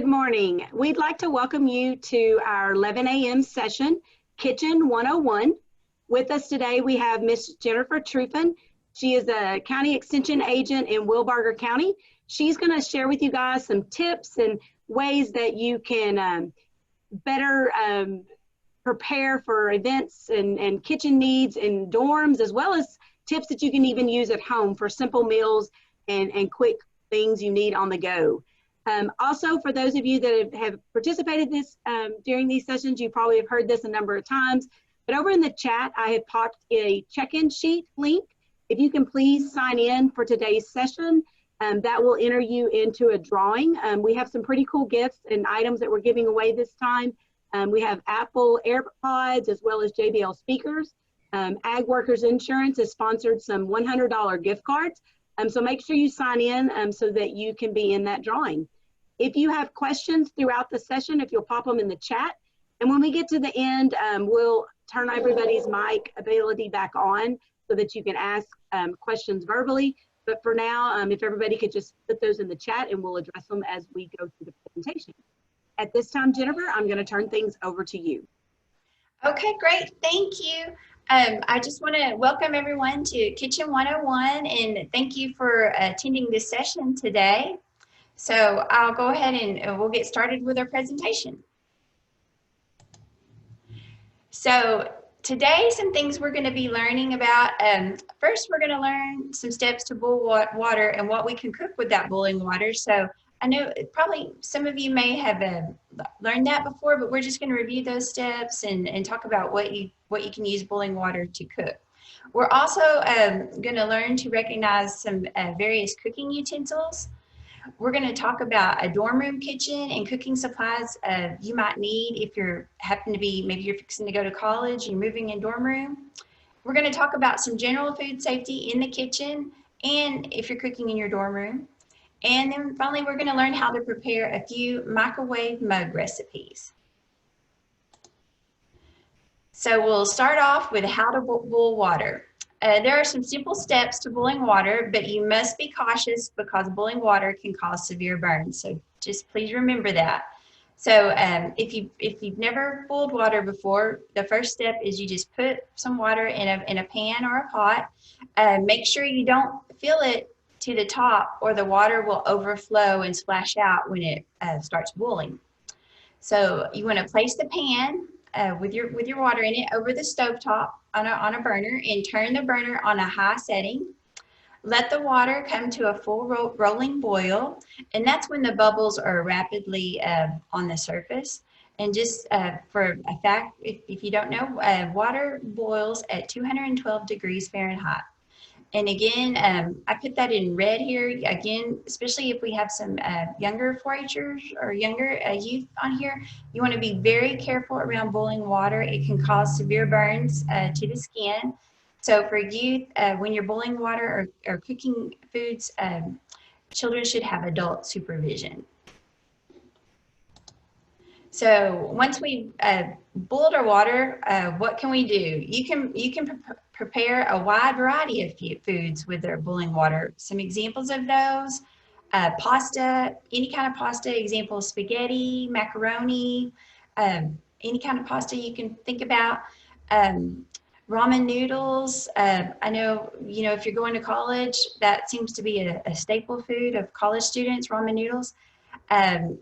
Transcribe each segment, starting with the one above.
morning. We'd like to welcome you to our 11 a.m. session, Kitchen 101. With us today, we have Miss Jennifer Trufan. She is a county extension agent in Wilbarger County. She's going to share with you guys some tips and ways that you can better prepare for events and kitchen needs in dorms, as well as tips that you can even use at home for simple meals and quick things you need on the go. Also, for those of you that have participated during these sessions, you probably have heard this a number of times, but over in the chat, I have popped a check-in sheet link. If you can please sign in for today's session, that will enter you into a drawing. We have some pretty cool gifts and items that we're giving away this time. We have Apple AirPods as well as JBL speakers. Ag Workers Insurance has sponsored some $100 gift cards. So make sure you sign in so that you can be in that drawing. If you have questions throughout the session, if you'll pop them in the chat, and when we get to the end, we'll turn everybody's mic ability back on so that you can ask questions verbally. But for now, if everybody could just put those in the chat and we'll address them as we go through the presentation. At this time, Jennifer, I'm going to turn things over to you. Okay, great. Thank you. I just want to welcome everyone to Kitchen 101 and thank you for attending this session today. So I'll go ahead and we'll get started with our presentation. So today, some things we're going to be learning about. First, we're going to learn some steps to boil water and what we can cook with that boiling water. So I know probably some of you may have learned that before, but we're just going to review those steps and talk about what you can use boiling water to cook. We're also going to learn to recognize some various cooking utensils. We're going to talk about a dorm room kitchen and cooking supplies you might need if maybe you're fixing to go to college, you're moving in dorm room. We're going to talk about some general food safety in the kitchen and if you're cooking in your dorm room. And then finally, we're going to learn how to prepare a few microwave mug recipes. So we'll start off with how to boil water. There are some simple steps to boiling water, but you must be cautious because boiling water can cause severe burns. So just please remember that. So if you've never boiled water before, the first step is you just put some water in a pan or a pot. Make sure you don't fill it to the top or the water will overflow and splash out when it starts boiling. So you want to place the pan with your water in it over the stovetop on a burner and turn the burner on a high setting. Let the water come to a full rolling boil, and that's when the bubbles are rapidly on the surface. And just for a fact, if you don't know, water boils at 212 degrees Fahrenheit. And again, I put that in red here, again, especially if we have some younger 4-Hers or younger youth on here. You want to be very careful around boiling water. It can cause severe burns to the skin. So for youth, when you're boiling water or cooking foods, children should have adult supervision. So once we've boiled our water, what can we do? You can prepare a wide variety of foods with their boiling water. Some examples of those, pasta, any kind of pasta, example spaghetti, macaroni, any kind of pasta you can think about. Ramen noodles. I know, if you're going to college, that seems to be a staple food of college students, ramen noodles.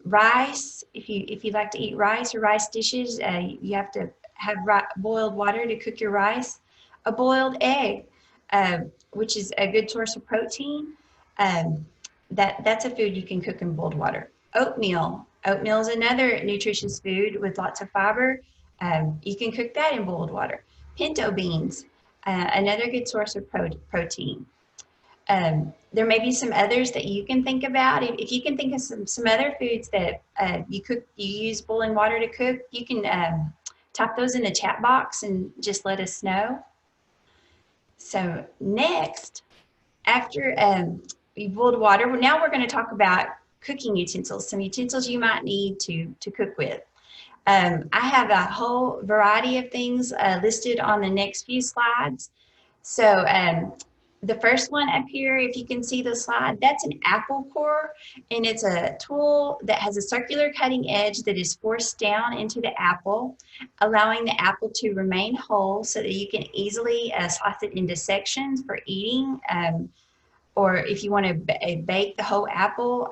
Rice, if you like to eat rice or rice dishes, you have to have boiled water to cook your rice. A boiled egg, which is a good source of protein. That's a food you can cook in boiled water. Oatmeal. Oatmeal is another nutritious food with lots of fiber. You can cook that in boiled water. Pinto beans, another good source of protein. There may be some others that you can think about. If you can think of some other foods that you use boiling water to cook, you can type those in the chat box and just let us know. So next, after you boiled water, now we're going to talk about cooking utensils, some utensils you might need to cook with. I have a whole variety of things listed on the next few slides. So The first one up here, if you can see the slide, that's an apple core, and it's a tool that has a circular cutting edge that is forced down into the apple, allowing the apple to remain whole so that you can easily slice it into sections for eating. Or if you want to bake the whole apple,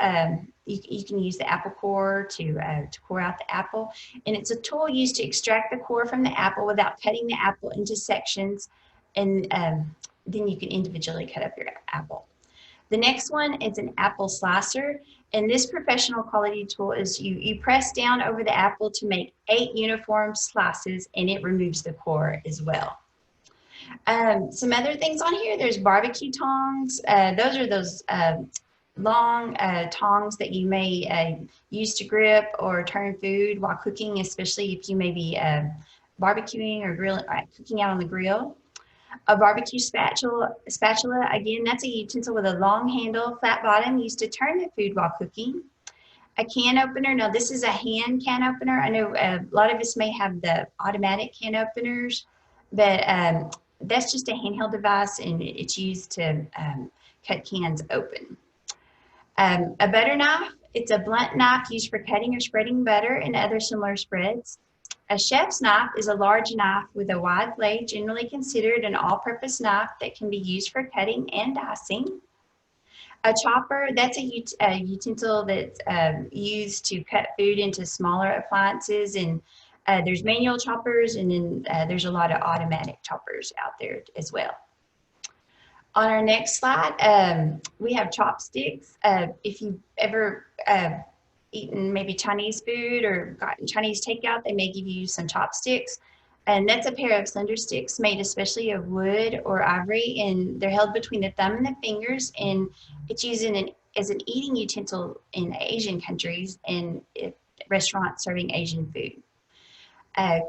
you can use the apple core to core out the apple. And it's a tool used to extract the core from the apple without cutting the apple into sections, and then you can individually cut up your apple. The next one is an apple slicer, and this professional quality tool is you press down over the apple to make 8 uniform slices, and it removes the core as well. Some other things on here, there's barbecue tongs. Those are those long tongs that you may use to grip or turn food while cooking, especially if you may be barbecuing or cooking out on the grill. A barbecue spatula, again, that's a utensil with a long handle, flat bottom, used to turn the food while cooking. A can opener, now this is a hand can opener. I know a lot of us may have the automatic can openers, but that's just a handheld device, and it's used to cut cans open. A butter knife, it's a blunt knife used for cutting or spreading butter and other similar spreads. A chef's knife is a large knife with a wide blade, generally considered an all-purpose knife that can be used for cutting and dicing. A chopper, that's a utensil that's used to cut food into smaller appliances, and there's manual choppers, and then there's a lot of automatic choppers out there as well. On our next slide, we have chopsticks. If you've ever eaten maybe Chinese food or gotten Chinese takeout, they may give you some chopsticks. And that's a pair of slender sticks made especially of wood or ivory, and they're held between the thumb and the fingers, and it's used as an eating utensil in Asian countries and restaurants serving Asian food.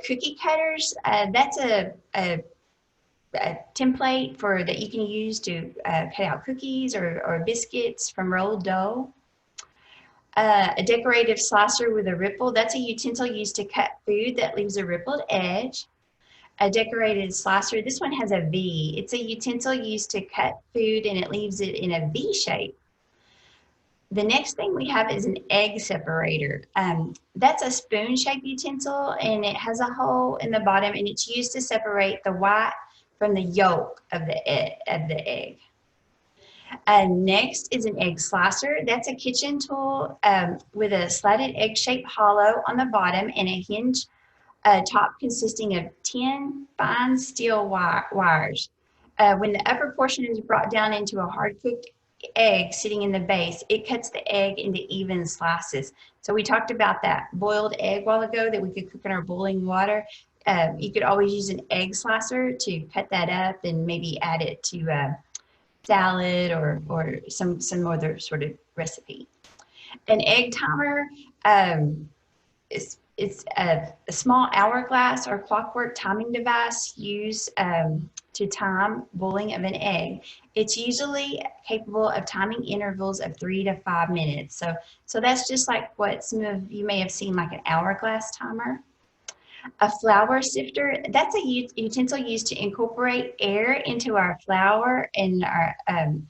Cookie cutters, that's a template that you can use to cut out cookies or biscuits from rolled dough. A decorative slicer with a ripple, that's a utensil used to cut food that leaves a rippled edge. A decorated slicer, this one has a V. It's a utensil used to cut food and it leaves it in a V shape. The next thing we have is an egg separator. That's a spoon-shaped utensil, and it has a hole in the bottom, and it's used to separate the white from the yolk of the egg. Next is an egg slicer. That's a kitchen tool with a slatted egg-shaped hollow on the bottom and a hinge top consisting of 10 fine steel wires. When the upper portion is brought down into a hard-cooked egg sitting in the base, it cuts the egg into even slices. So we talked about that boiled egg a while ago that we could cook in our boiling water. You could always use an egg slicer to cut that up and maybe add it to salad or some other sort of recipe. An egg timer is a small hourglass or clockwork timing device used to time boiling of an egg. It's usually capable of timing intervals of 3 to 5 minutes. So that's just like what some of you may have seen, like an hourglass timer. A flour sifter, that's a utensil used to incorporate air into our flour and our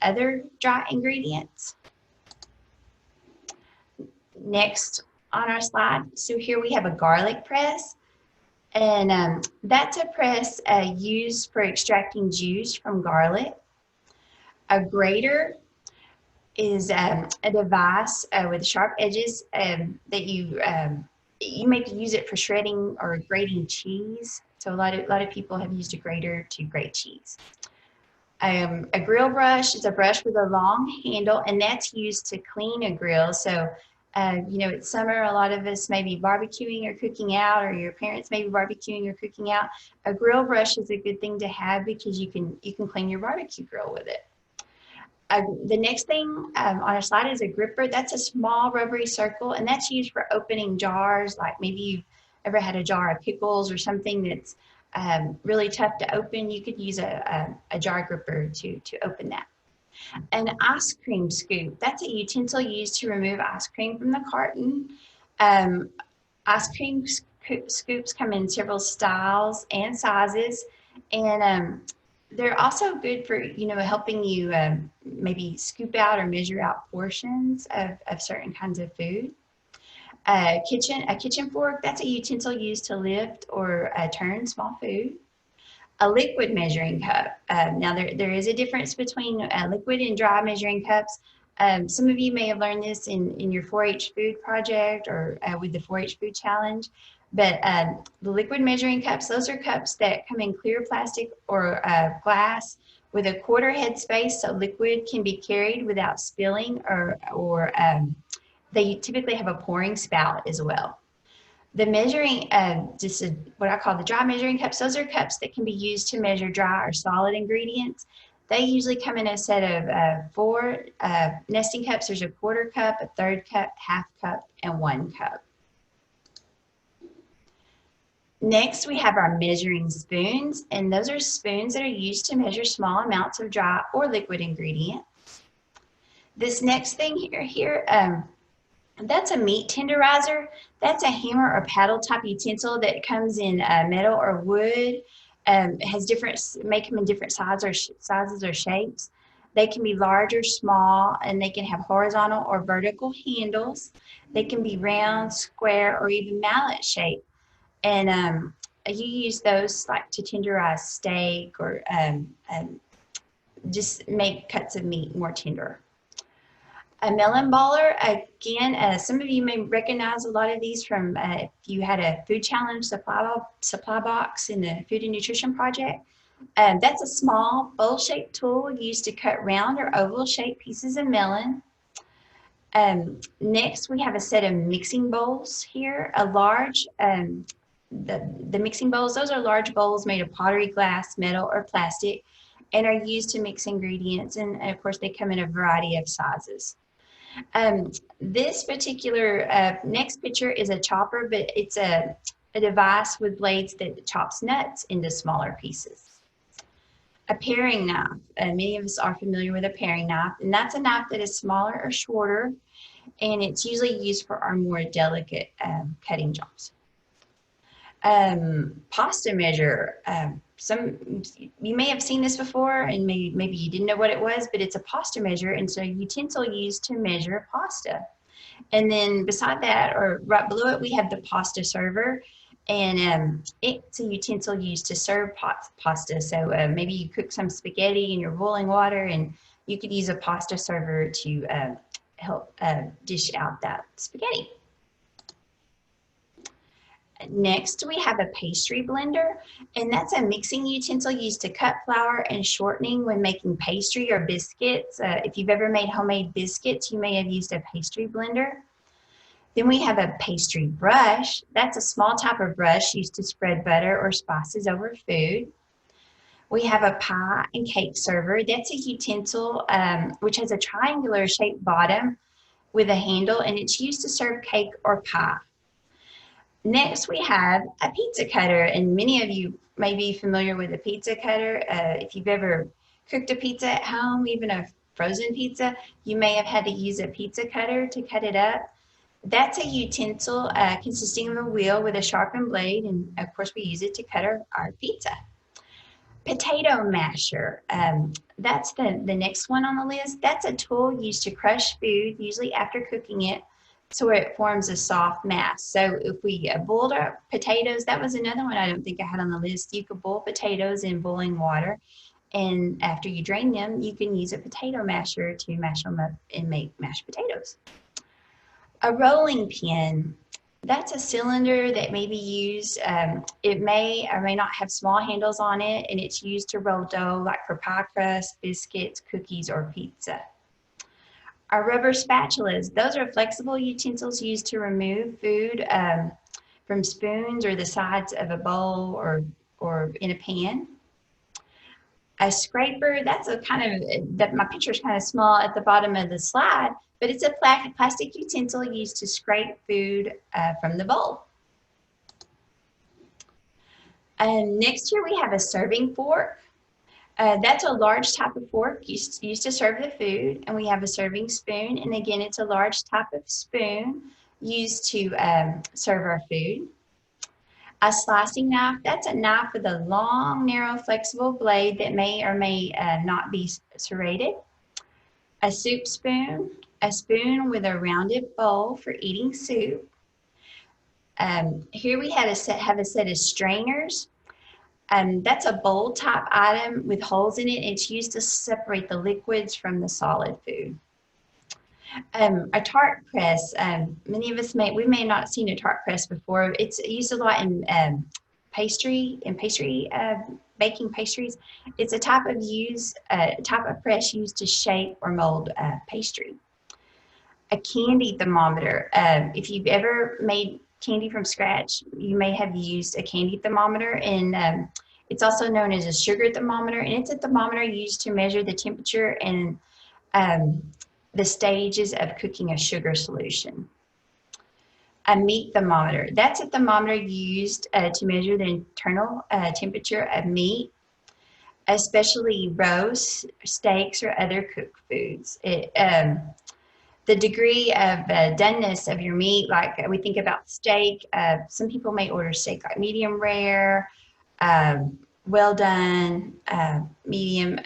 other dry ingredients. Next on our slide, so here we have a garlic press, and that's a press used for extracting juice from garlic. A grater is a device with sharp edges that you may use it for shredding or grating cheese. So a lot of people have used a grater to grate cheese. A grill brush is a brush with a long handle, and that's used to clean a grill. So you know, it's summer, a lot of us may be barbecuing or cooking out, or your parents may be barbecuing or cooking out. A grill brush is a good thing to have because you can clean your barbecue grill with it. The next thing on our slide is a gripper. That's a small rubbery circle, and that's used for opening jars. Like maybe you've ever had a jar of pickles or something that's really tough to open. You could use a jar gripper to open that. An ice cream scoop. That's a utensil used to remove ice cream from the carton. Ice cream scoops come in several styles and sizes, and They're also good for, helping you maybe scoop out or measure out portions of certain kinds of food. A kitchen fork, that's a utensil used to lift or turn small food. A liquid measuring cup. Now there is a difference between liquid and dry measuring cups. Some of you may have learned this in your 4-H food project or with the 4-H food challenge. But the liquid measuring cups, those are cups that come in clear plastic or glass with a quarter head space, so liquid can be carried without spilling, or they typically have a pouring spout as well. The measuring, what I call the dry measuring cups, those are cups that can be used to measure dry or solid ingredients. They usually come in a set of 4 nesting cups. There's a quarter cup, a third cup, half cup, and 1 cup. Next, we have our measuring spoons, and those are spoons that are used to measure small amounts of dry or liquid ingredients. This next thing here, that's a meat tenderizer. That's a hammer or paddle type utensil that comes in metal or wood. Make them in different sizes or shapes. They can be large or small, and they can have horizontal or vertical handles. They can be round, square, or even mallet shaped. And you use those like to tenderize steak or just make cuts of meat more tender. A melon baller, again, some of you may recognize a lot of these from if you had a food challenge supply box in the Food and Nutrition Project. That's a small bowl-shaped tool used to cut round or oval-shaped pieces of melon. Next, we have a set of mixing bowls here. A large, the mixing bowls, those are large bowls made of pottery, glass, metal, or plastic, and are used to mix ingredients. And of course, they come in a variety of sizes. This particular next picture is a chopper, but it's a device with blades that chops nuts into smaller pieces. A paring knife. Many of us are familiar with a paring knife, and that's a knife that is smaller or shorter, and it's usually used for our more delicate cutting jobs. Pasta measure. You may have seen this before, and maybe you didn't know what it was, but it's a pasta measure, and so a utensil used to measure pasta. And then beside that, or right below it, we have the pasta server, and it's a utensil used to serve pasta. So maybe you cook some spaghetti in your boiling water, and you could use a pasta server to help dish out that spaghetti. Next, we have a pastry blender, and that's a mixing utensil used to cut flour and shortening when making pastry or biscuits. If you've ever made homemade biscuits, you may have used a pastry blender. Then we have a pastry brush. That's a small type of brush used to spread butter or spices over food. We have a pie and cake server. That's a utensil which has a triangular shaped bottom with a handle, and it's used to serve cake or pie. Next, we have a pizza cutter, and many of you may be familiar with a pizza cutter. If you've ever cooked a pizza at home, even a frozen pizza, you may have had to use a pizza cutter to cut it up. That's a utensil consisting of a wheel with a sharpened blade, and of course we use it to cut our pizza. Potato masher, that's the next one on the list. That's a tool used to crush food, usually after cooking it, so it forms a soft mass. So if we boiled our potatoes, that was another one I don't think I had on the list. You could boil potatoes in boiling water, and after you drain them, you can use a potato masher to mash them up and make mashed potatoes. A rolling pin, that's a cylinder that may be used, it may or may not have small handles on it, and it's used to roll dough like for pie crust, biscuits, cookies, or pizza. Our rubber spatulas, those are flexible utensils used to remove food from spoons or the sides of a bowl or in a pan. A scraper, that's a kind of, my picture is kind of small at the bottom of the slide, but it's a plastic utensil used to scrape food from the bowl. Next here we have a serving fork. That's a large type of fork used to serve the food, and we have a serving spoon, and again it's a large type of spoon used to serve our food. A slicing knife, that's a knife with a long, narrow, flexible blade that may or may not be serrated. A soup spoon, a spoon with a rounded bowl for eating soup. Here we have a set of strainers. That's a bowl type item with holes in it. It's used to separate the liquids from the solid food. A tart press, many of us we may not have seen a tart press before. It's used a lot in baking pastries. It's a type of press used to shape or mold pastry. A candy thermometer. If you've ever made candy from scratch, you may have used a candy thermometer, and it's also known as a sugar thermometer, and it's a thermometer used to measure the temperature and the stages of cooking a sugar solution. A meat thermometer, that's a thermometer used to measure the internal temperature of meat, especially roasts, steaks, or other cooked foods. The degree of doneness of your meat, like we think about steak, some people may order steak like medium rare, well done, medium.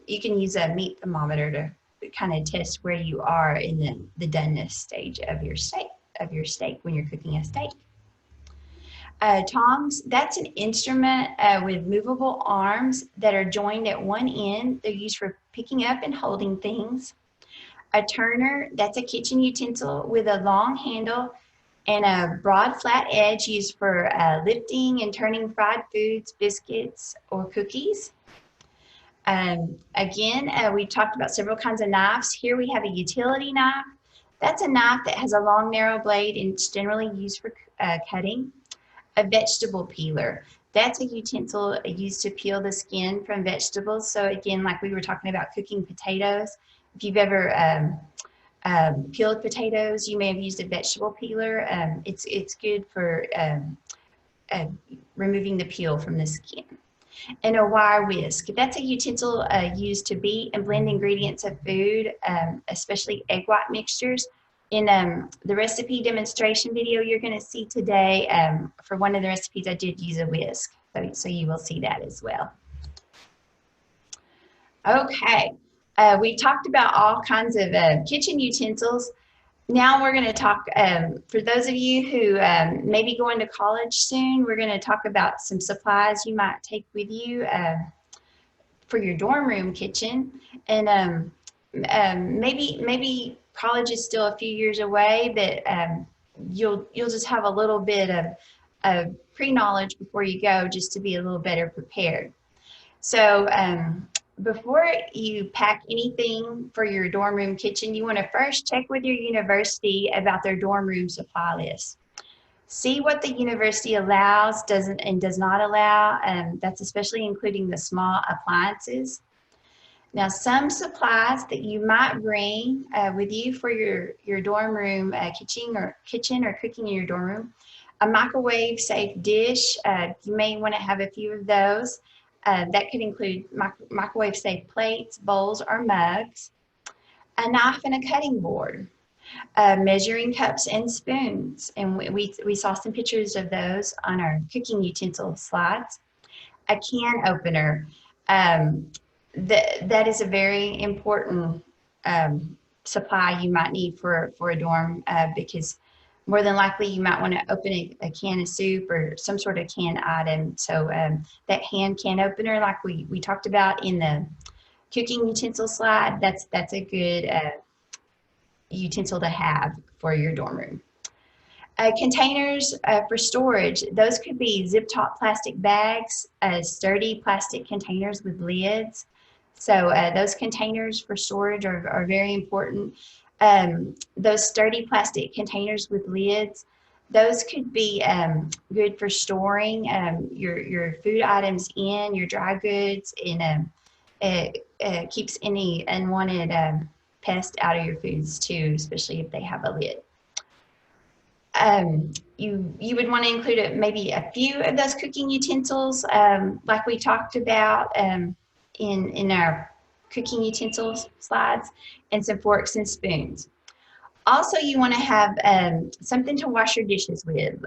You can use a meat thermometer to kind of test where you are in the doneness stage of your steak when you're cooking a steak. Tongs, that's an instrument with movable arms that are joined at one end. They're used for picking up and holding things. A turner, that's a kitchen utensil with a long handle and a broad flat edge used for lifting and turning fried foods, biscuits, or cookies. Again, we talked about several kinds of knives. Here we have a utility knife. That's a knife that has a long, narrow blade and it's generally used for cutting. A vegetable peeler. That's a utensil used to peel the skin from vegetables. So again, like we were talking about cooking potatoes, if you've ever peeled potatoes, you may have used a vegetable peeler. It's good for removing the peel from the skin. And a wire whisk. That's a utensil used to beat and blend ingredients of food, especially egg white mixtures. In the recipe demonstration video you're going to see today, for one of the recipes I did use a whisk, so you will see that as well. Okay, we talked about all kinds of kitchen utensils. Now we're going to talk, for those of you who may be going to college soon, we're going to talk about some supplies you might take with you for your dorm room kitchen. And maybe college is still a few years away, but you'll just have a little bit of pre-knowledge before you go, just to be a little better prepared. So before you pack anything for your dorm room kitchen, you want to first check with your university about their dorm room supply list. See what the university allows, and does not allow. That's especially including the small appliances. Now, some supplies that you might bring with you for your dorm room kitchen or cooking in your dorm room: a microwave safe dish. You may want to have a few of those. That could include microwave safe plates, bowls, or mugs. A knife and a cutting board. Measuring cups and spoons, and we saw some pictures of those on our cooking utensil slides. A can opener. That is a very important supply you might need for a dorm, because more than likely you might want to open a can of soup or some sort of canned item. So that hand can opener, like we talked about in the cooking utensil slide, that's a good utensil to have for your dorm room. Containers for storage. Those could be zip-top plastic bags, sturdy plastic containers with lids. So those containers for storage are very important. Those sturdy plastic containers with lids, those could be good for storing your food items in, your dry goods, and it keeps any unwanted pest out of your foods too, especially if they have a lid. You would want to include maybe a few of those cooking utensils, like we talked about in our cooking utensils slides, and some forks and spoons. Also, you want to have something to wash your dishes with.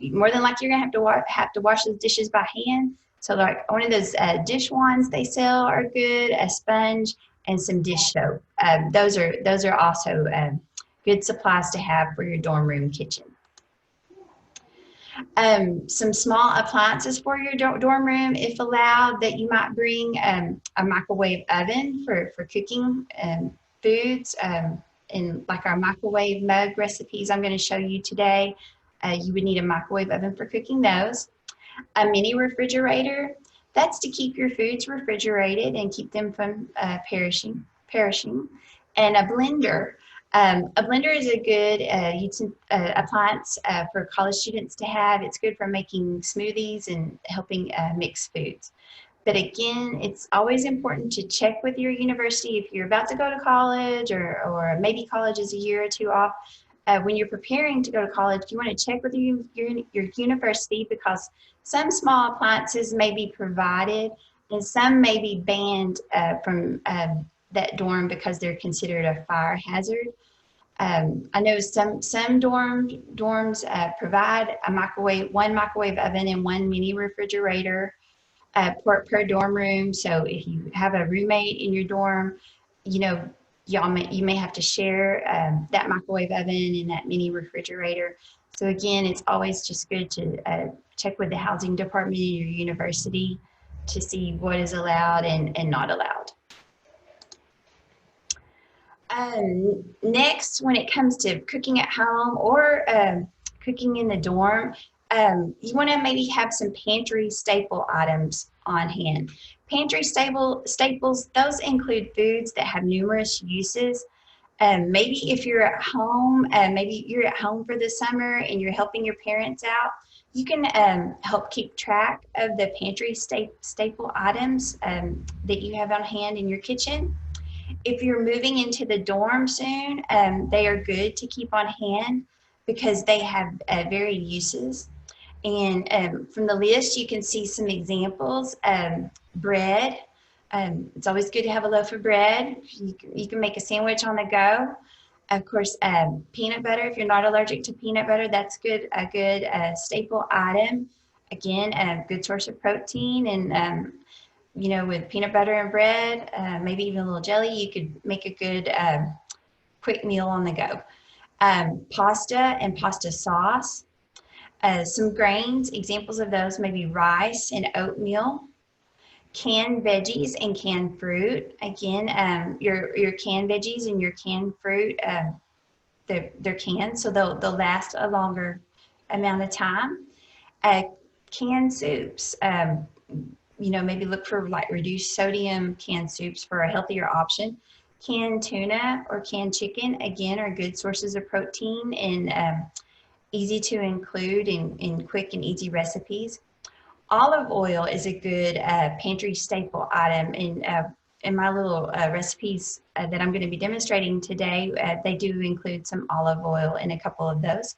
More than likely, you're going to have to wash those dishes by hand. So, like one of those dish wands they sell are good. A sponge and some dish soap. Those are also good supplies to have for your dorm room kitchen. Some small appliances for your dorm room, if allowed, that you might bring: a microwave oven for cooking foods. In like our microwave mug recipes I'm going to show you today, you would need a microwave oven for cooking those. A mini refrigerator, that's to keep your foods refrigerated and keep them from perishing. And a blender. A blender is a good appliance for college students to have. It's good for making smoothies and helping mix foods. But again, it's always important to check with your university if you're about to go to college, or maybe college is a year or two off. When you're preparing to go to college, you want to check with your university, because some small appliances may be provided and some may be banned from that dorm because they're considered a fire hazard. I know some dorms provide one microwave oven and one mini refrigerator per dorm room. So if you have a roommate in your dorm, you know, you may have to share that microwave oven and that mini refrigerator. So again, it's always just good to check with the housing department in your university to see what is allowed and not allowed. Next, when it comes to cooking at home or cooking in the dorm, you want to maybe have some pantry staple items on hand. Pantry staples, those include foods that have numerous uses. Maybe if you're at home, maybe you're at home for the summer and you're helping your parents out, you can help keep track of the pantry staple items that you have on hand in your kitchen. If you're moving into the dorm soon, they are good to keep on hand because they have varied uses. And from the list, you can see some examples. Bread. It's always good to have a loaf of bread. You can make a sandwich on the go. Of course, peanut butter. If you're not allergic to peanut butter, that's a good staple item. Again, a good source of protein. And, you know, with peanut butter and bread, maybe even a little jelly, you could make a good quick meal on the go. Pasta and pasta sauce. Some grains, examples of those may be rice and oatmeal. Canned veggies and canned fruit. Again, your canned veggies and your canned fruit, they're canned, so they'll last a longer amount of time. Canned soups. You know, maybe look for like reduced sodium canned soups for a healthier option. Canned tuna or canned chicken, again, are good sources of protein and easy to include in quick and easy recipes. Olive oil is a good pantry staple item. In my little recipes that I'm going to be demonstrating today, they do include some olive oil in a couple of those.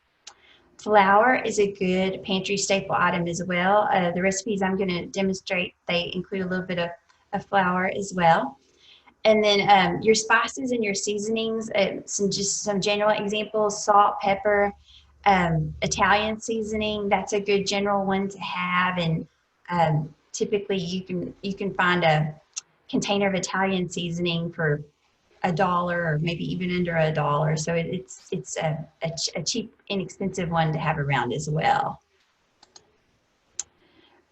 Flour is a good pantry staple item as well. The recipes I'm going to demonstrate, they include a little bit of flour as well. And then your spices and your seasonings, some general examples: salt, pepper, Italian seasoning. That's a good general one to have. And typically you can find a container of Italian seasoning for $1 or maybe even under $1. So it's a cheap, inexpensive one to have around as well.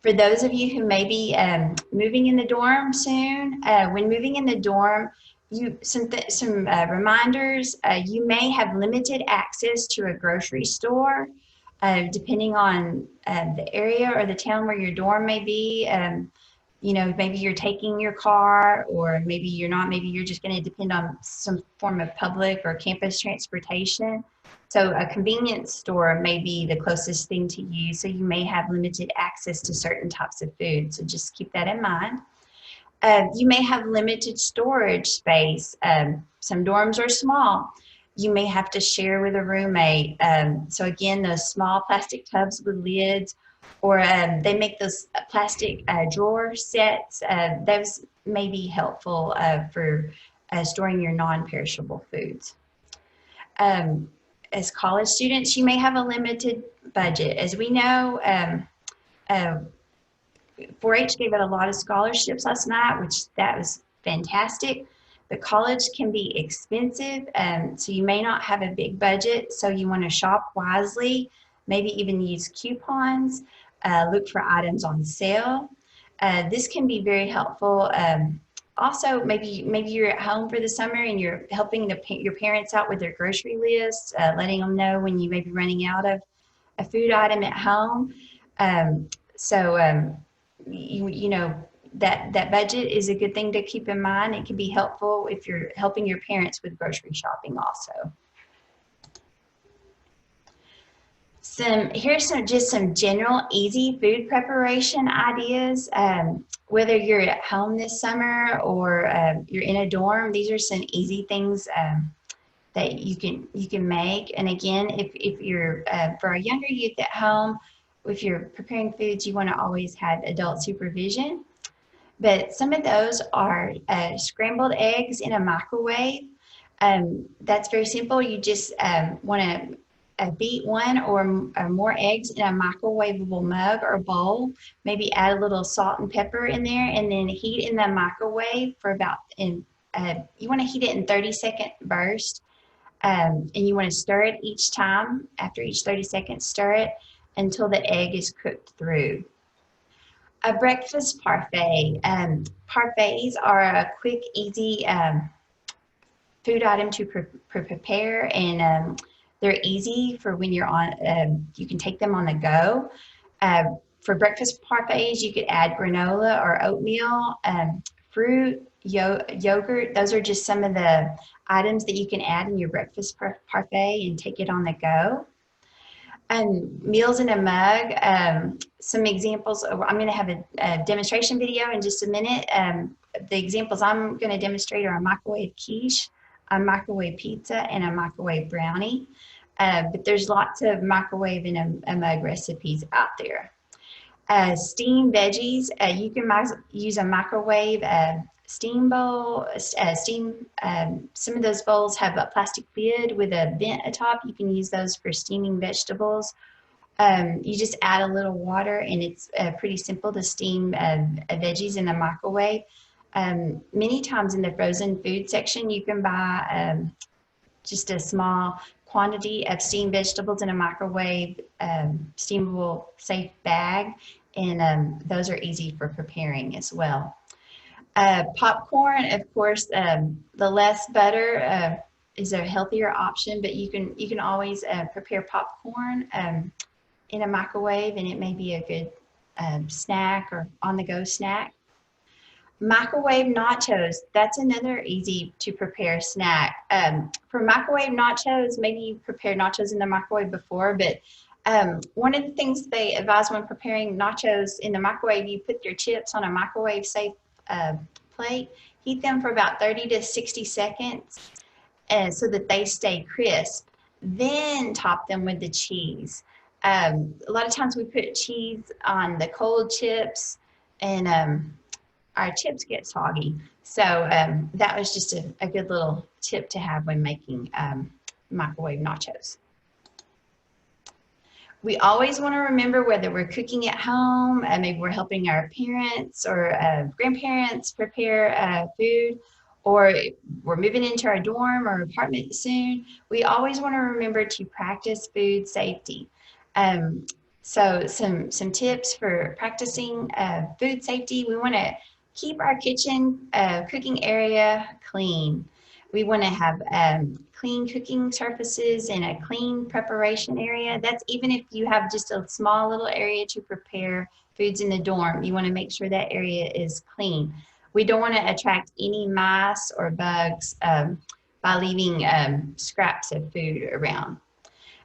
For those of you who may be moving in the dorm soon, when moving in the dorm, some reminders. You may have limited access to a grocery store, depending on the area or the town where your dorm may be. You know, maybe you're taking your car, or maybe you're not. Maybe you're just going to depend on some form of public or campus transportation. So a convenience store may be the closest thing to you. So you may have limited access to certain types of food. So just keep that in mind. You may have limited storage space. Some dorms are small. You may have to share with a roommate. So again, those small plastic tubs with lids, or they make those plastic drawer sets. Those may be helpful for storing your non-perishable foods. As college students, you may have a limited budget. As we know, 4-H gave out a lot of scholarships last night, which that was fantastic. But college can be expensive, so you may not have a big budget. So you want to shop wisely, maybe even use coupons, look for items on sale. This can be very helpful. Also, maybe you're at home for the summer and you're helping your parents out with their grocery lists, letting them know when you may be running out of a food item at home. You know, that budget is a good thing to keep in mind. It can be helpful if you're helping your parents with grocery shopping also. Here's some general easy food preparation ideas. Whether you're at home this summer or you're in a dorm, these are some easy things that you can make. And again, if you're for our younger youth at home, if you're preparing foods, you want to always have adult supervision. But some of those are scrambled eggs in a microwave. That's very simple. You just want to beat one or more eggs in a microwavable mug or bowl. Maybe add a little salt and pepper in there, and then heat in the microwave for about, you want to heat it in 30-second bursts. And you want to stir it each time. After each 30 seconds, stir it until the egg is cooked through. A breakfast parfait. Parfaits are a quick, easy food item to prepare, and they're easy for when you're on, you can take them on the go. For breakfast parfaits, you could add granola or oatmeal, fruit, yogurt. Those are just some of the items that you can add in your breakfast parfait and take it on the go. Meals in a mug, some examples. I'm going to have a demonstration video in just a minute. The examples I'm going to demonstrate are a microwave quiche, a microwave pizza, and a microwave brownie. But there's lots of microwave in a mug recipes out there. Steamed veggies, you can use a microwave steam bowl. Some of those bowls have a plastic lid with a vent atop. You can use those for steaming vegetables. You just add a little water, and it's pretty simple to steam veggies in the microwave. Many times in the frozen food section, you can buy just a small quantity of steamed vegetables in a microwave steamable safe bag, and those are easy for preparing as well. Popcorn, of course, the less butter is a healthier option, but you can always prepare popcorn in a microwave, and it may be a good snack or on-the-go snack. Microwave nachos, that's another easy to prepare snack. For microwave nachos, maybe you prepared nachos in the microwave before, but one of the things they advise when preparing nachos in the microwave, you put your chips on a microwave safe plate, heat them for about 30 to 60 seconds so that they stay crisp. Then top them with the cheese. A lot of times we put cheese on the cold chips, and our chips get soggy. So that was just a good little tip to have when making microwave nachos. We always want to remember, whether we're cooking at home, maybe we're helping our parents or grandparents prepare food, or we're moving into our dorm or apartment soon, we always want to remember to practice food safety. So some tips for practicing food safety: we want to keep our kitchen cooking area clean. We want to have clean cooking surfaces and a clean preparation area. That's even if you have just a small little area to prepare foods in the dorm. You want to make sure that area is clean. We don't want to attract any mice or bugs by leaving scraps of food around.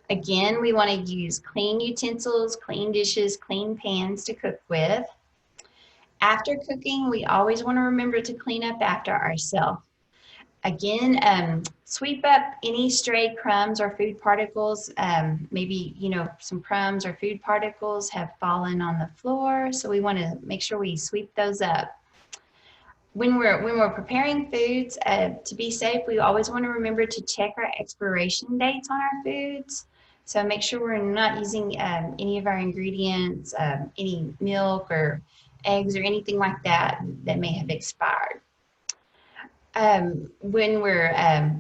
Again, we want to use clean utensils, clean dishes, clean pans to cook with. After cooking, we always want to remember to clean up after ourselves. Again, sweep up any stray crumbs or food particles. Maybe, some crumbs or food particles have fallen on the floor, so we want to make sure we sweep those up. when we're preparing foods, to be safe, we always want to remember to check our expiration dates on our foods. So make sure we're not using any of our ingredients, any milk or eggs or anything like that that may have expired. When we're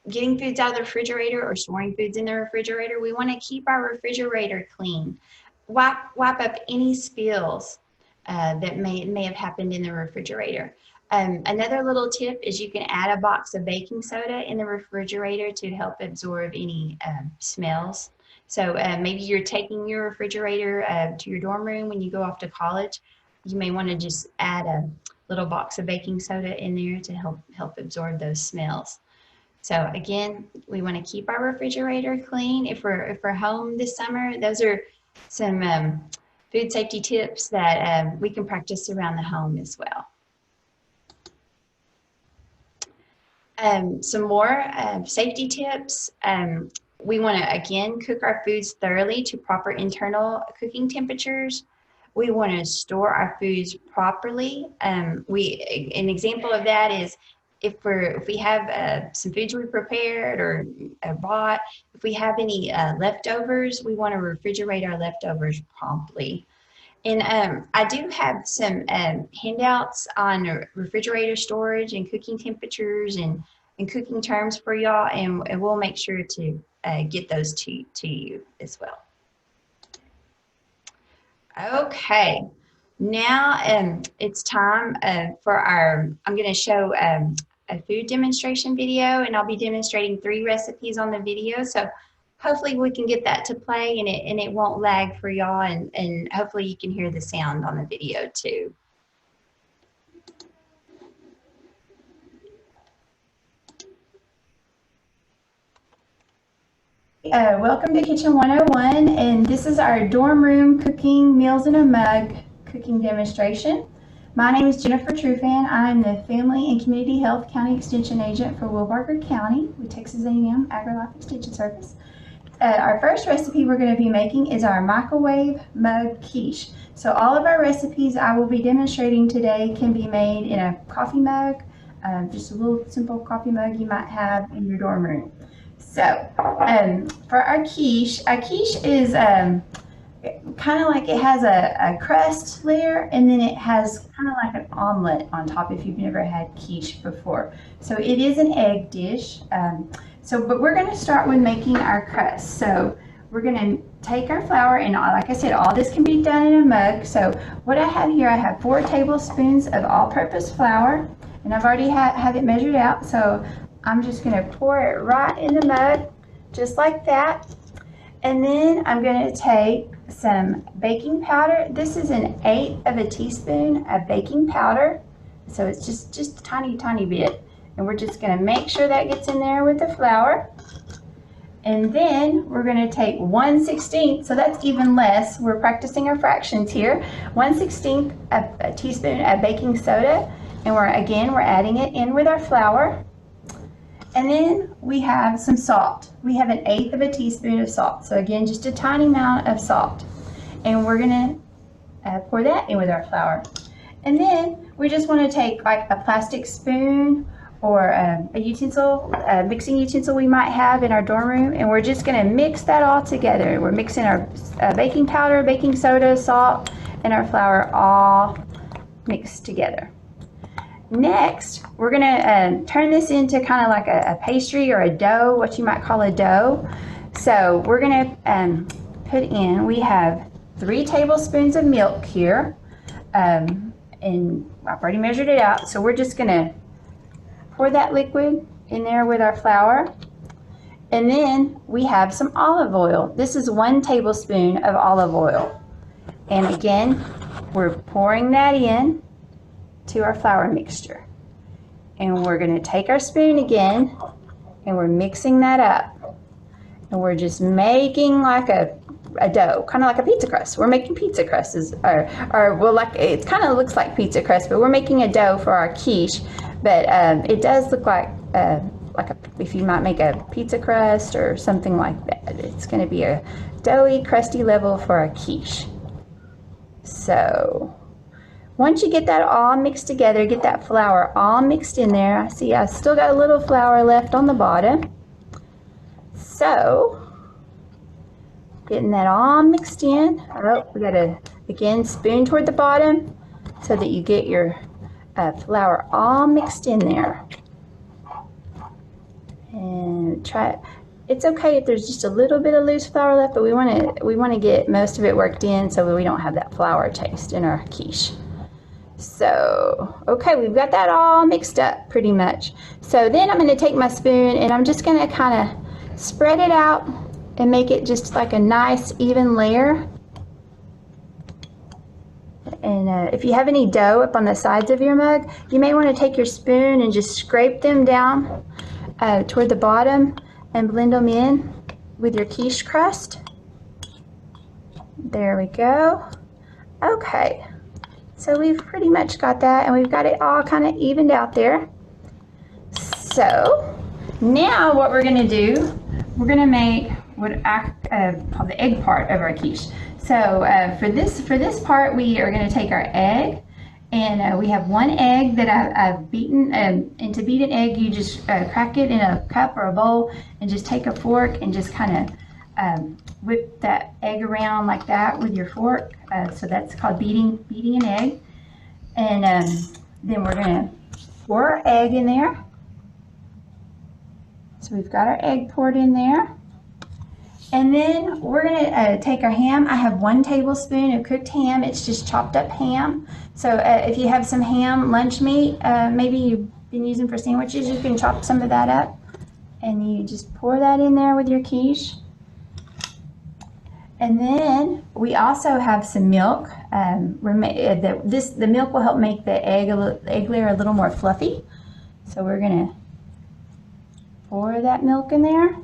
getting foods out of the refrigerator or storing foods in the refrigerator, we want to keep our refrigerator clean. Wipe up any spills that may have happened in the refrigerator. Another little tip is you can add a box of baking soda in the refrigerator to help absorb any smells. So maybe you're taking your refrigerator to your dorm room when you go off to college. You may want to just add a little box of baking soda in there to help absorb those smells. So again, we want to keep our refrigerator clean. If we're home this summer, those are some food safety tips that we can practice around the home as well. Some more safety tips. We want to, again, cook our foods thoroughly to proper internal cooking temperatures. We want to store our foods properly. An example of that is if we have some foods we prepared or bought, if we have any leftovers, we want to refrigerate our leftovers promptly. And I do have some handouts on refrigerator storage and cooking temperatures and cooking terms for y'all, and we'll make sure to get those to you as well. Okay, now it's time for I'm going to show a food demonstration video, and I'll be demonstrating 3 recipes on the video. So hopefully we can get that to play and it won't lag for y'all, and hopefully you can hear the sound on the video too. Welcome to Kitchen 101, and this is our dorm room cooking meals in a mug cooking demonstration. My name is Jennifer Trufan. I'm the Family and Community Health County Extension Agent for Wilbarger County with Texas A&M AgriLife Extension Service. Our first recipe we're going to be making is our microwave mug quiche. So all of our recipes I will be demonstrating today can be made in a coffee mug, just a little simple coffee mug you might have in your dorm room. So for our quiche is kind of like it has a crust layer, and then it has kind of like an omelet on top if you've never had quiche before. So it is an egg dish. But we're going to start with making our crust. So we're going to take our flour, and like I said, all this can be done in a mug. So what I have here, I have 4 tablespoons of all-purpose flour, and I've already have it measured out. So I'm just going to pour it right in the mug, just like that. And then I'm going to take some baking powder. This is 1/8 of a teaspoon of baking powder. So it's just a tiny, tiny bit. And we're just going to make sure that gets in there with the flour. And then we're going to take 1/16, so that's even less. We're practicing our fractions here. 1/16 of a teaspoon of baking soda. And we're adding it in with our flour. And then we have some salt. We have 1/8 of a teaspoon of salt. So again, just a tiny amount of salt. And we're gonna pour that in with our flour. And then we just wanna take like a plastic spoon or a utensil, a mixing utensil we might have in our dorm room, and we're just gonna mix that all together. We're mixing our baking powder, baking soda, salt, and our flour all mixed together. Next, we're going to turn this into kind of like a pastry or a dough, what you might call a dough. So we're going to put in, we have 3 tablespoons of milk here, and I've already measured it out. So we're just going to pour that liquid in there with our flour. And then we have some olive oil. This is 1 tablespoon of olive oil. And again, we're pouring that in to our flour mixture. And we're going to take our spoon again, and we're mixing that up. And we're just making like a dough, kind of like a pizza crust. We're making pizza crusts, or well, like it kind of looks like pizza crust, but we're making a dough for our quiche. But it does look like if you might make a pizza crust or something like that. It's going to be a doughy, crusty level for our quiche. So once you get that all mixed together, get that flour all mixed in there. See, I still got a little flour left on the bottom. So, getting that all mixed in. Oh, we got to, again, spoon toward the bottom so that you get your flour all mixed in there. And try it. It's okay if there's just a little bit of loose flour left, but we want to get most of it worked in so we don't have that flour taste in our quiche. So, okay, we've got that all mixed up pretty much. So then I'm going to take my spoon and I'm just going to kind of spread it out and make it just like a nice even layer. And if you have any dough up on the sides of your mug, you may want to take your spoon and just scrape them down toward the bottom and blend them in with your quiche crust. There we go. Okay, so we've pretty much got that, and we've got it all kind of evened out there. So now what we're going to do, we're going to make what I call the egg part of our quiche. So for this part, we are going to take our egg, and we have one egg that I've beaten. And to beat an egg, you just crack it in a cup or a bowl, and just take a fork and just kind of whip that egg around like that with your fork. So that's called beating an egg. And then we're going to pour our egg in there. So we've got our egg poured in there. And then we're going to take our ham. I have 1 tablespoon of cooked ham. It's just chopped up ham. So if you have some ham lunch meat, maybe you've been using for sandwiches, you can chop some of that up. And you just pour that in there with your quiche. And then we also have some milk. The milk will help make the egg layer a little more fluffy. So we're going to pour that milk in there.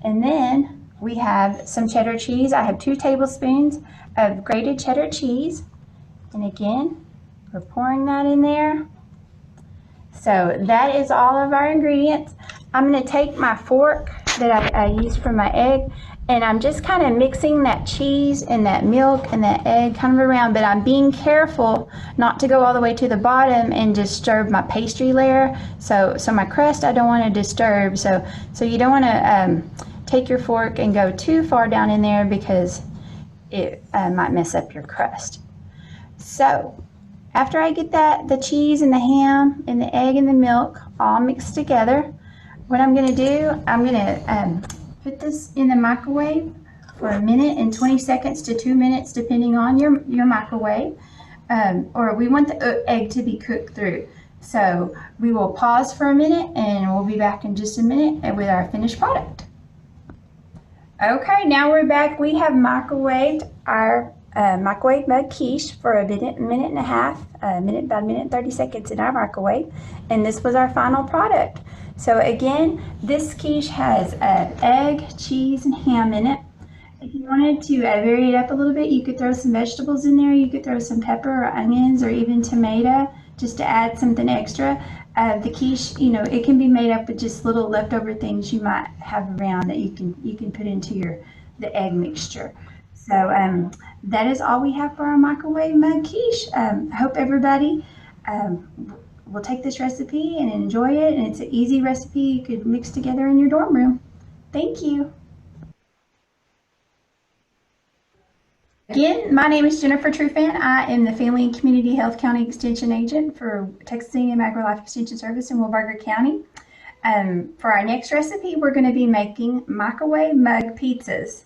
And then we have some cheddar cheese. I have 2 tablespoons of grated cheddar cheese. And again, we're pouring that in there. So that is all of our ingredients. I'm going to take my fork that I used for my egg, and I'm just kind of mixing that cheese and that milk and that egg kind of around, but I'm being careful not to go all the way to the bottom and disturb my pastry layer. So my crust I don't want to disturb. So you don't want to take your fork and go too far down in there because it might mess up your crust. So after I get the cheese and the ham and the egg and the milk all mixed together, what I'm going to do, I'm going to put this in the microwave for 1 minute and 20 seconds to 2 minutes, depending on your microwave, or we want the egg to be cooked through. So we will pause for 1 minute and we'll be back in just a minute with our finished product. Okay, now we're back. We have microwaved our microwave mug quiche for a minute and a half, about 1 minute and 30 seconds in our microwave, and this was our final product. So again, this quiche has egg, cheese, and ham in it. If you wanted to vary it up a little bit, you could throw some vegetables in there. You could throw some pepper or onions or even tomato just to add something extra. The quiche, it can be made up with just little leftover things you might have around that you can put into the egg mixture. So that is all we have for our microwave mug quiche. I hope everybody will take this recipe and enjoy it. And it's an easy recipe you could mix together in your dorm room. Thank you. Again, my name is Jennifer Trufan. I am the Family and Community Health County Extension Agent for Texas A&M AgriLife Extension Service in Wilbarger County. For our next recipe, we're going to be making microwave mug pizzas.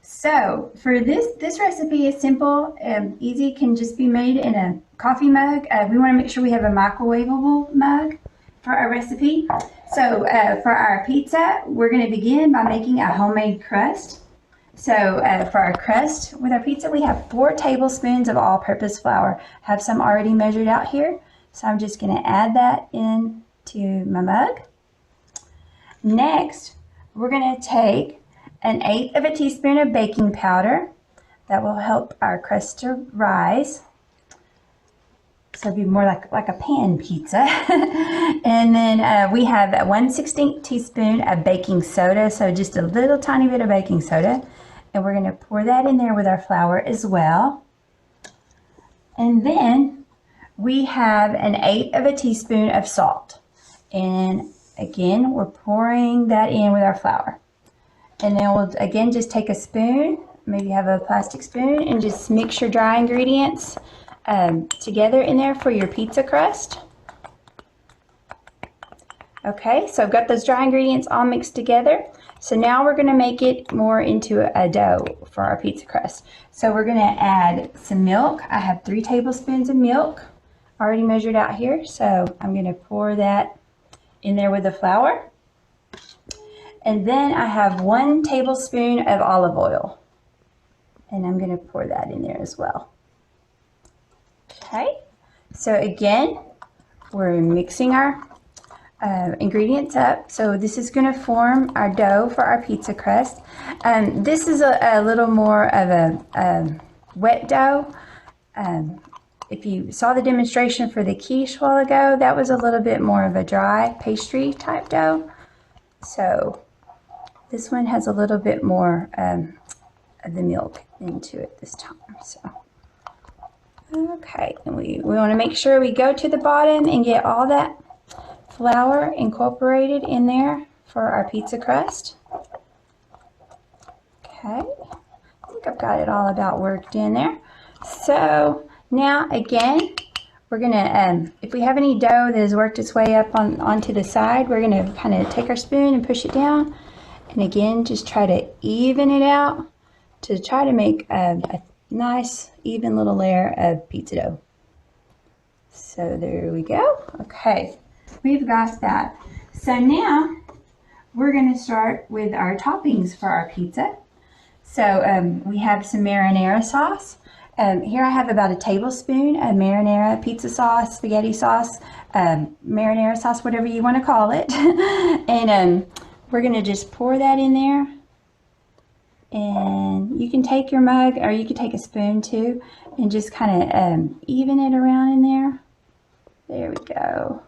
So for this recipe is simple and easy. It can just be made in a coffee mug. We want to make sure we have a microwavable mug for our recipe. So for our pizza, we're going to begin by making a homemade crust. So for our crust with our pizza, we have 4 tablespoons of all-purpose flour. I have some already measured out here. So I'm just going to add that into my mug. Next, we're going to take 1/8 of a teaspoon of baking powder. That will help our crust to rise. So it'll be more like a pan pizza. And then we have 1/16 teaspoon of baking soda. So just a little tiny bit of baking soda. And we're going to pour that in there with our flour as well. And then we have 1/8 of a teaspoon of salt. And again, we're pouring that in with our flour. And then we'll again just take a spoon, maybe have a plastic spoon, and just mix your dry ingredients together in there for your pizza crust. Okay, so I've got those dry ingredients all mixed together. So now we're going to make it more into a dough for our pizza crust. So we're going to add some milk. I have 3 tablespoons of milk already measured out here. So I'm going to pour that in there with the flour. And then I have 1 tablespoon of olive oil. And I'm going to pour that in there as well. Okay, so again, we're mixing our ingredients up. So this is going to form our dough for our pizza crust. This is a little more of a wet dough. If you saw the demonstration for the quiche a while ago, that was a little bit more of a dry pastry type dough. So this one has a little bit more of the milk into it this time. So okay, and we want to make sure we go to the bottom and get all that flour incorporated in there for our pizza crust. Okay, I think I've got it all about worked in there. So now again, we're gonna, if we have any dough that has worked its way up onto the side, we're gonna kind of take our spoon and push it down. And again, just try to even it out to try to make a nice even little layer of pizza dough. So there we go. Okay. We've got that. So now we're going to start with our toppings for our pizza. So we have some marinara sauce. Here I have about a tablespoon of marinara pizza sauce, spaghetti sauce, marinara sauce, whatever you want to call it. And we're going to just pour that in there. And you can take your mug or you can take a spoon too and just kind of even it around in there. There we go.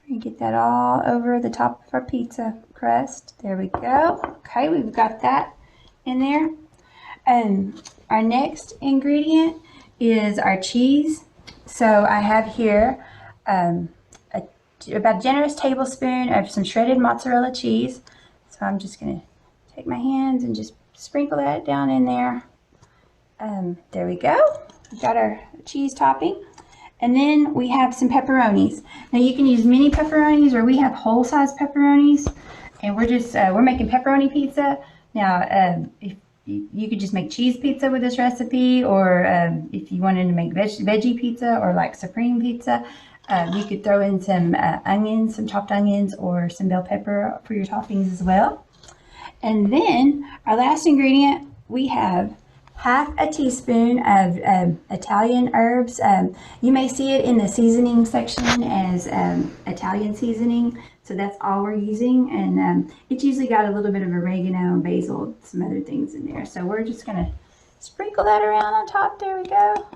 And get that all over the top of our pizza crust. There we go. Okay, we've got that in there. And our next ingredient is our cheese. So I have here about a generous tablespoon of some shredded mozzarella cheese. So I'm just going to take my hands and just sprinkle that down in there. There we go. We've got our cheese topping. And then we have some pepperonis. Now you can use mini pepperonis or we have whole size pepperonis. And we're just, we're making pepperoni pizza. Now, if you could just make cheese pizza with this recipe, or if you wanted to make veggie pizza or like supreme pizza, you could throw in some onions, some chopped onions, or some bell pepper for your toppings as well. And then our last ingredient, we have half a teaspoon of Italian herbs. You may see it in the seasoning section as Italian seasoning. So that's all we're using. And it's usually got a little bit of oregano and basil, some other things in there. So we're just going to sprinkle that around on top. There we go.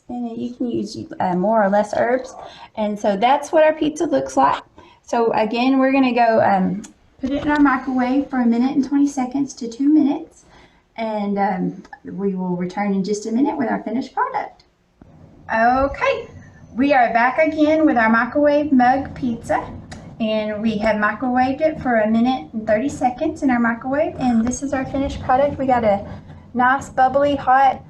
And you can use more or less herbs. And so that's what our pizza looks like. So again, we're going to go put it in our microwave for 1 minute and 20 seconds to 2 minutes. And we will return in just a minute with our finished product. Okay, we are back again with our microwave mug pizza. And we have microwaved it for 1 minute and 30 seconds in our microwave. And this is our finished product. We got a nice bubbly hot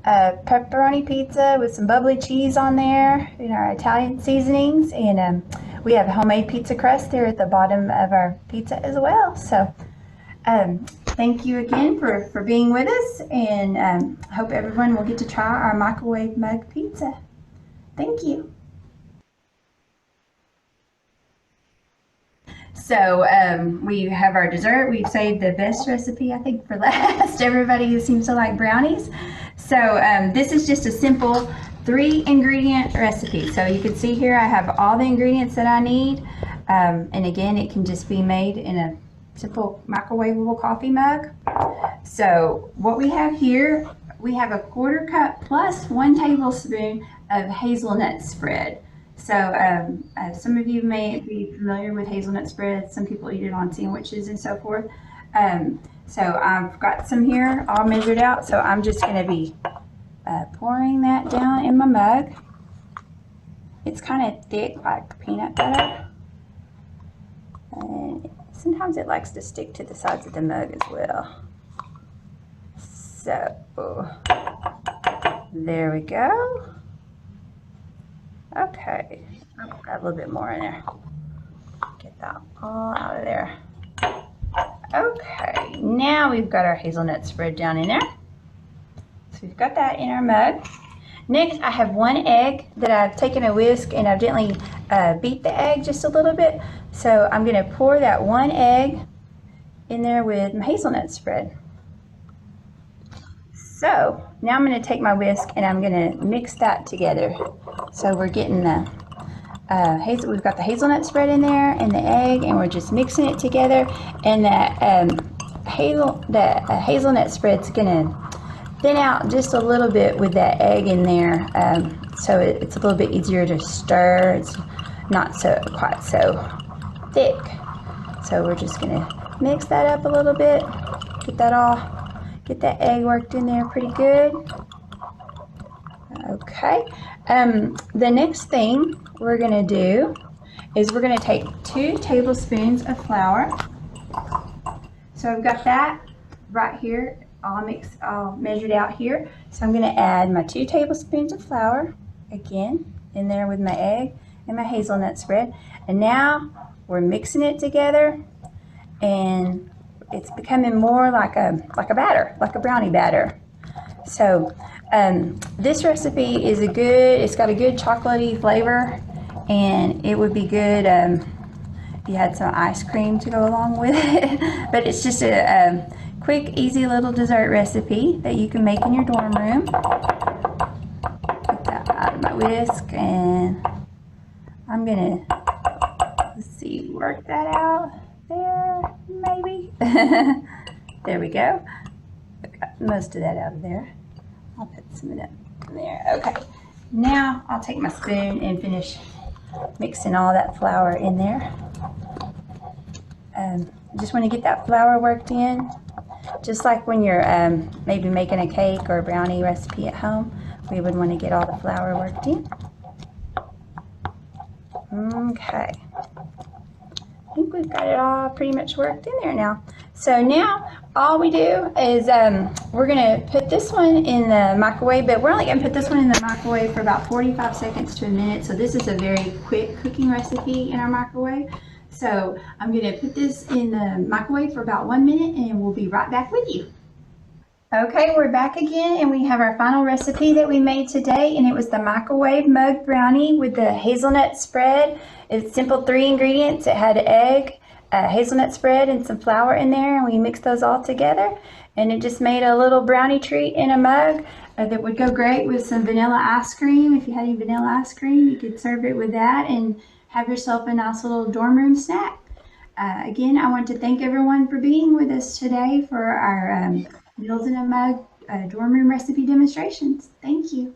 pepperoni pizza with some bubbly cheese on there and our Italian seasonings. And we have a homemade pizza crust there at the bottom of our pizza as well. So thank you again for being with us, and I hope everyone will get to try our microwave mug pizza. Thank you. So we have our dessert. We've saved the best recipe, I think, for last. Everybody seems to like brownies. So this is just a simple 3-ingredient recipe. So you can see here I have all the ingredients that I need. And again, it can just be made in a simple microwavable coffee mug. So what we have here, we have a 1/4 cup plus 1 tablespoon of hazelnut spread. So some of you may be familiar with hazelnut spread. Some people eat it on sandwiches and so forth. So I've got some here all measured out. So I'm just going to be pouring that down in my mug. It's kind of thick like peanut butter. And sometimes it likes to stick to the sides of the mug as well. So there we go. Okay, I've got a little bit more in there. Get that all out of there. Okay, now we've got our hazelnut spread down in there. So we've got that in our mug. Next, I have one egg that I've taken a whisk and I've gently beat the egg just a little bit. So I'm going to pour that one egg in there with my hazelnut spread. So now I'm going to take my whisk and I'm going to mix that together. So we're getting the we've got the hazelnut spread in there and the egg, and we're just mixing it together. And that hazelnut spread's going to thin out just a little bit with that egg in there, so it's a little bit easier to stir. It's not quite so thick. So we're just going to mix that up a little bit, get that egg worked in there pretty good. Okay, the next thing we're going to do is we're going to take 2 tablespoons of flour. So I've got that right here all measured out here. So I'm going to add my 2 tablespoons of flour again in there with my egg and my hazelnut spread. And now we're mixing it together, and it's becoming more like a batter, like a brownie batter. So this recipe is it's got a good chocolatey flavor, and it would be good if you had some ice cream to go along with it. But it's just a quick, easy little dessert recipe that you can make in your dorm room. Get that out of my whisk, and I'm gonna, work that out there, maybe. There we go. I got most of that out of there. I'll put some of that in there. Okay, now I'll take my spoon and finish mixing all that flour in there. Just want to get that flour worked in, just like when you're maybe making a cake or a brownie recipe at home. We would want to get all the flour worked in. Okay, I think we've got it all pretty much worked in there now. So now all we do is we're going to put this one in the microwave, but we're only going to put this one in the microwave for about 45 seconds to a minute. So this is a very quick cooking recipe in our microwave. So I'm going to put this in the microwave for about 1 minute, and we'll be right back with you. Okay, we're back again, and we have our final recipe that we made today, and it was the microwave mug brownie with the hazelnut spread. It's simple 3 ingredients. It had egg, hazelnut spread, and some flour in there, and we mixed those all together, and it just made a little brownie treat in a mug that would go great with some vanilla ice cream. If you had any vanilla ice cream, you could serve it with that and have yourself a nice little dorm room snack. Again, I want to thank everyone for being with us today for our Meals in a Mug dorm room recipe demonstrations. Thank you.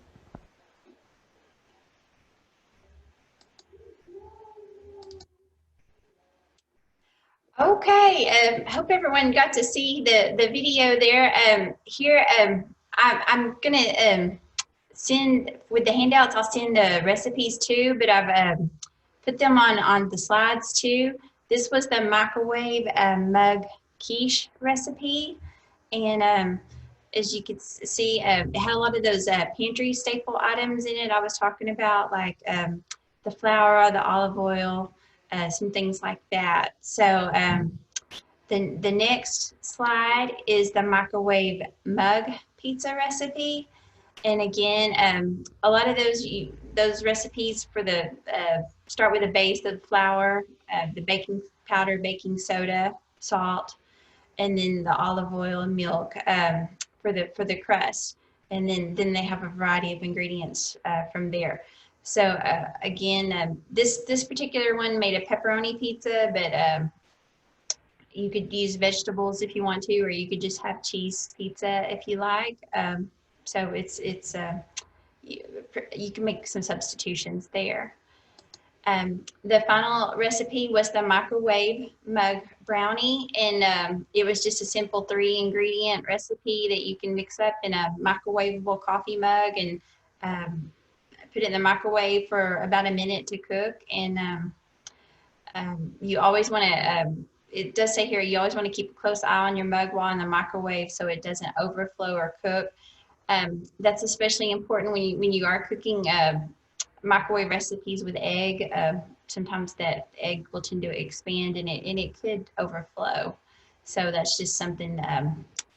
Okay, hope everyone got to see the video there. Here, I'm gonna send, with the handouts, I'll send the recipes too, but I've put them on the slides too. This was the microwave mug quiche recipe, and as you can see, it had a lot of those pantry staple items in it I was talking about, like the flour, the olive oil, some things like that. So the next slide is the microwave mug pizza recipe. And again, a lot of those recipes for the start with a base of flour, the baking powder, baking soda, salt, and then the olive oil and milk for the crust. And then they have a variety of ingredients from there. So again, this particular one made a pepperoni pizza, but you could use vegetables if you want to, or you could just have cheese pizza if you like. So you can make some substitutions there. The final recipe was the microwave mug brownie, and it was just a simple 3-ingredient recipe that you can mix up in a microwavable coffee mug and put it in the microwave for about a minute to cook. And you always want to, it does say here, you always want to keep a close eye on your mug while in the microwave so it doesn't overflow or cook. That's especially important when you are cooking microwave recipes with egg. Sometimes that egg will tend to expand and it could overflow. So that's just something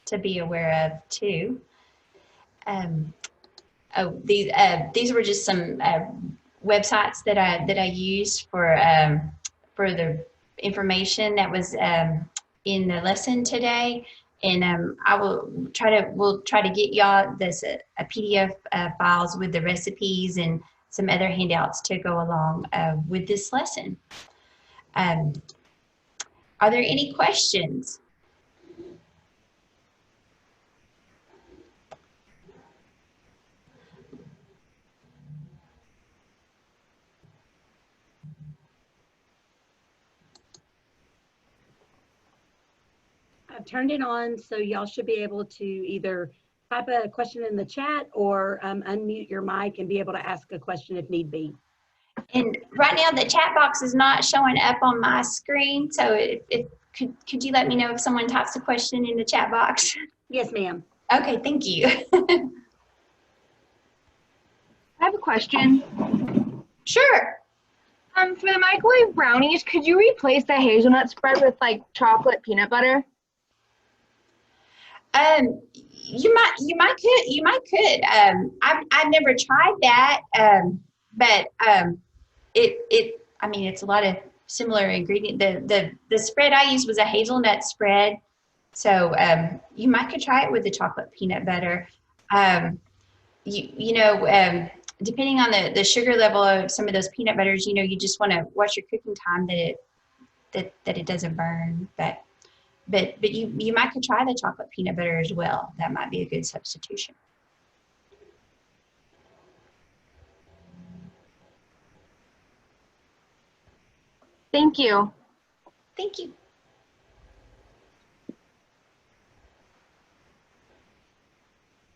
to be aware of too. These were just some websites that I used for the information that was in the lesson today. And we'll try to get y'all this a PDF files with the recipes and some other handouts to go along with this lesson. Are there any questions? I've turned it on, so y'all should be able to either type a question in the chat or unmute your mic and be able to ask a question if need be. And right now the chat box is not showing up on my screen, so could you let me know if someone types a question in the chat box? Yes, ma'am. Okay, thank you. I have a question. Sure. For the microwave brownies, could you replace the hazelnut spread with like chocolate peanut butter? You might could. I've never tried that, but I mean, it's a lot of similar ingredient. The spread I used was a hazelnut spread, so you might could try it with the chocolate peanut butter. Depending on the sugar level of some of those peanut butters, you just want to watch your cooking time that it doesn't burn. But you might could try the chocolate peanut butter as well. That might be a good substitution. Thank you. Thank you.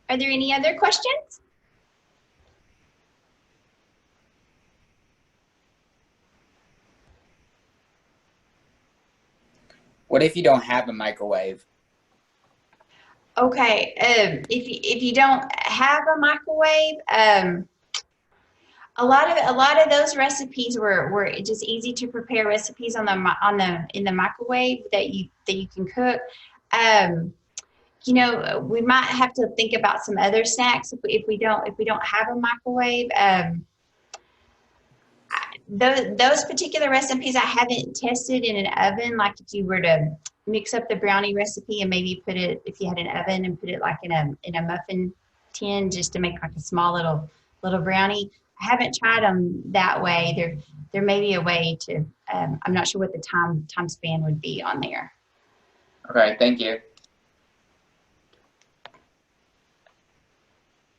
Are there any other questions? What if you don't have a microwave? Okay, if you don't have a microwave, a lot of those recipes were just easy to prepare recipes in the microwave that you can cook. We might have to think about some other snacks if we don't have a microwave. Those particular recipes I haven't tested in an oven. Like if you were to mix up the brownie recipe and maybe put it, if you had an oven and put it like in a muffin tin just to make like a small little brownie. I haven't tried them that way. There may be a way to. I'm not sure what the time span would be on there. Okay, thank you.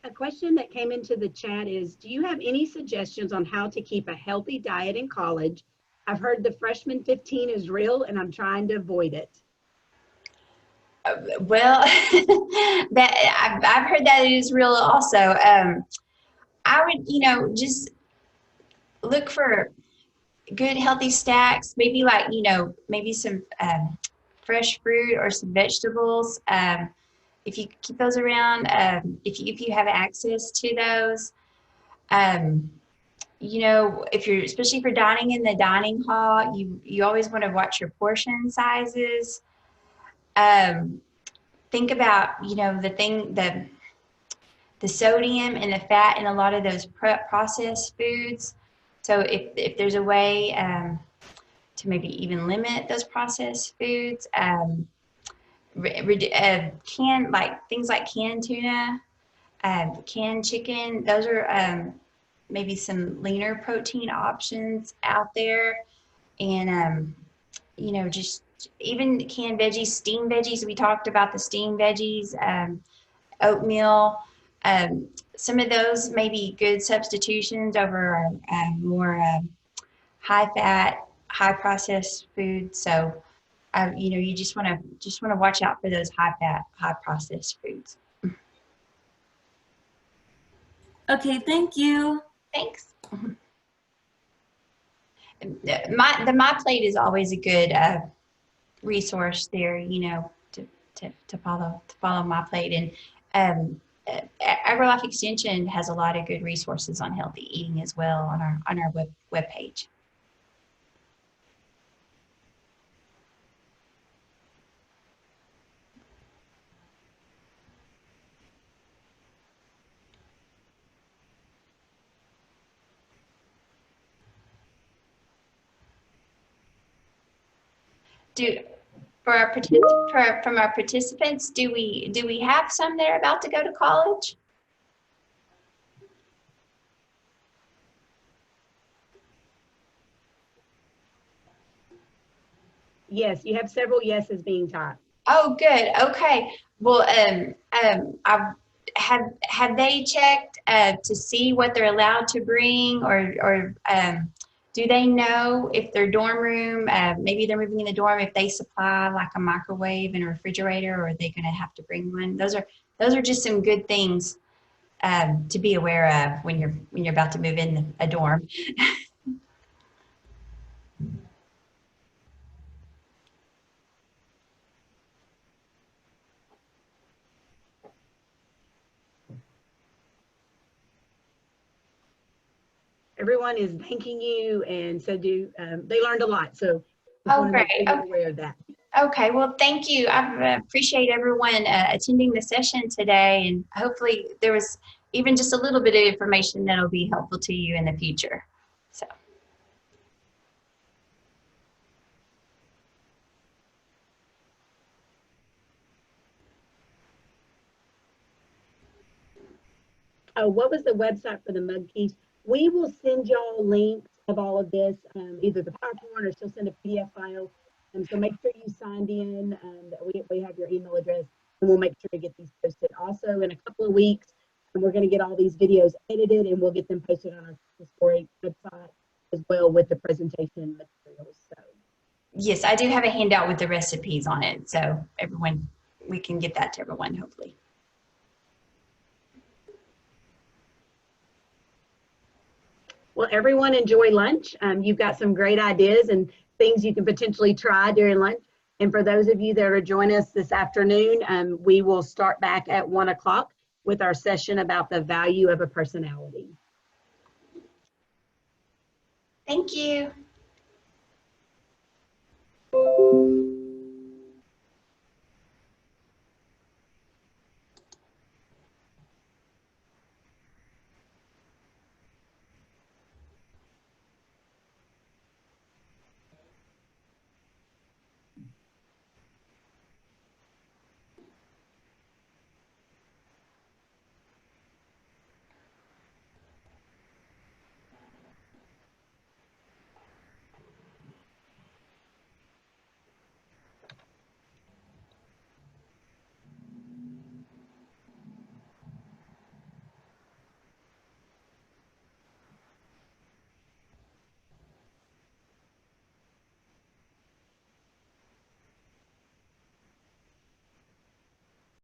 A question that came into the chat is, do you have any suggestions on how to keep a healthy diet in college? I've heard the freshman 15 is real and I'm trying to avoid it. Well, I've heard that it is real also. I would, just look for good healthy snacks, maybe like, maybe some fresh fruit or some vegetables. If you keep those around, if you have access to those, especially if you're dining in the dining hall, you always want to watch your portion sizes. Think about, the sodium and the fat in a lot of those processed foods. So if there's a way to maybe even limit those processed foods, things like canned tuna, canned chicken, those are maybe some leaner protein options out there. And, just even canned veggies, steamed veggies. We talked about the steamed veggies, oatmeal. Some of those may be good substitutions over more high fat, high processed food. So, you know, you just want to watch out for those high fat, high processed foods. Okay, thank you. Thanks. My plate is always a good resource there, you know, to follow my plate. And AgriLife Extension has a lot of good resources on healthy eating as well on our web page. From our participants, do we have some that are about to go to college? Yes, you have several yeses being typed. Oh, good. Okay. Well, have they checked to see what they're allowed to bring, or do they know if their dorm room, maybe they're moving in the dorm, if they supply like a microwave and a refrigerator, or are they going to have to bring one? Those are just some good things to be aware of when you're about to move in a dorm. Everyone is thanking you, and so they learned a lot. So Oh, great. Be aware of that. Okay, well, thank you. I appreciate everyone attending the session today, and hopefully there was even just a little bit of information that'll be helpful to you in the future. So. Oh, what was the website for the mug keys? We will send y'all links of all of this, either the PowerPoint or she'll send a PDF file. So make sure you signed in, that we have your email address, and we'll make sure to get these posted. Also, in a couple of weeks, we're going to get all these videos edited, and we'll get them posted on our historic website as well with the presentation materials. So. Yes, I do have a handout with the recipes on it, so we can get that to everyone, hopefully. Well, everyone enjoy lunch. You've got some great ideas and things you can potentially try during lunch. And for those of you that are joining us this afternoon, we will start back at 1 o'clock with our session about the value of a personality. Thank you.